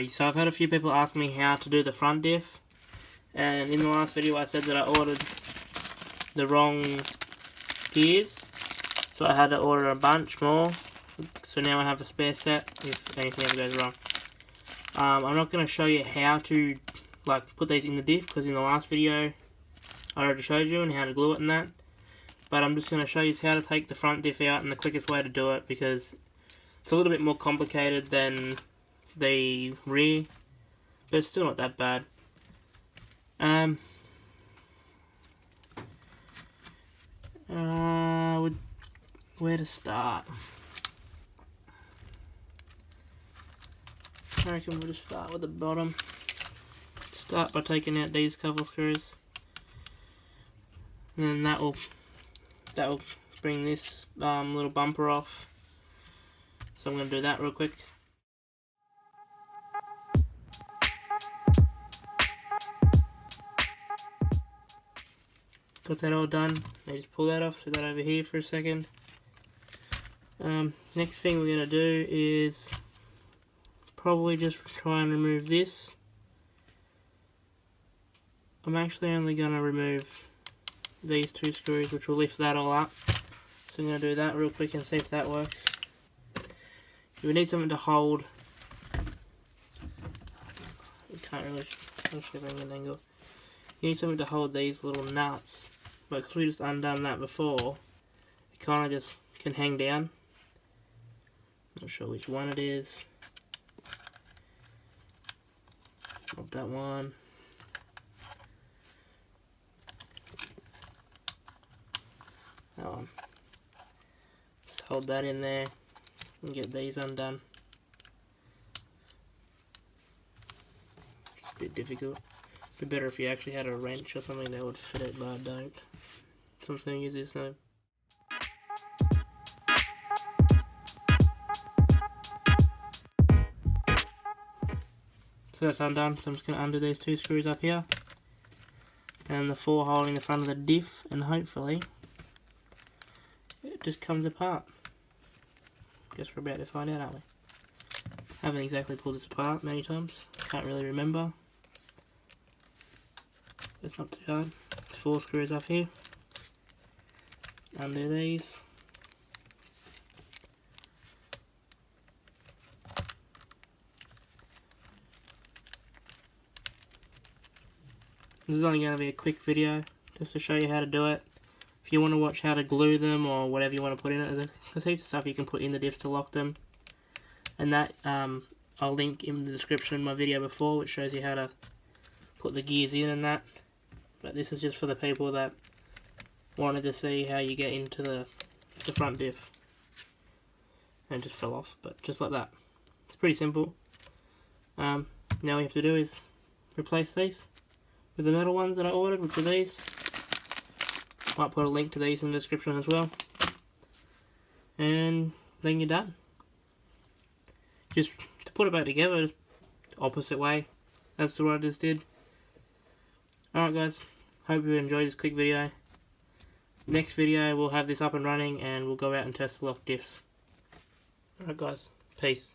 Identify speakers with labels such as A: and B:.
A: Alrighty, so I've had a few people ask me how to do the front diff, and in the last video I said that I ordered the wrong gears, so I had to order a bunch more, so now I have a spare set if anything ever goes wrong. I'm not going to show you how to put these in the diff, because in the last video I already showed you and how to glue it and that, but I'm just going to show you how to take the front diff out and the quickest way to do it, because it's a little bit more complicated than the rear, but it's still not that bad. Where to start? I reckon we'll just start with the bottom. Start by taking out these couple screws, and then that will bring this little bumper off. So I'm going to do that real quick. Got that all done. I just pull that off, set that over here for a second. Next thing we're going to do is probably just try and remove this. I'm actually only going to remove these two screws, which will lift that all up. So I'm going to do that real quick and see if that works. We need something to hold. We can't really bring an angle. You need something to hold these little nuts, but because we just undone that before, it kind of just can hang down. Not sure which one it is. Not that one. That one. Just hold that in there and get these undone. It's a bit difficult. It'd be better if you actually had a wrench or something that would fit it, but I don't. Something use this though. So that's undone, so I'm just going to undo these two screws up here, and the four holding the front of the diff, and hopefully it just comes apart. Guess we're about to find out, aren't we? Haven't exactly pulled this apart many times, can't really remember. It's not too hard. It's four screws up here. Undo these. This is only going to be a quick video, just to show you how to do it. If you want to watch how to glue them or whatever you want to put in it, there's heaps of stuff you can put in the diffs to lock them. And that I'll link in the description of my video before, which shows you how to put the gears in and that. But this is just for the people that wanted to see how you get into the front diff. And it just fell off, but just like that. It's pretty simple. Now all you have to do is replace these with the metal ones that I ordered, which are these. Might put a link to these in the description as well. And then you're done. Just to put it back together, just opposite way. That's what I just did. Alright guys, hope you enjoyed this quick video. Next video we'll have this up and running and we'll go out and test the lock diffs. Alright guys, peace.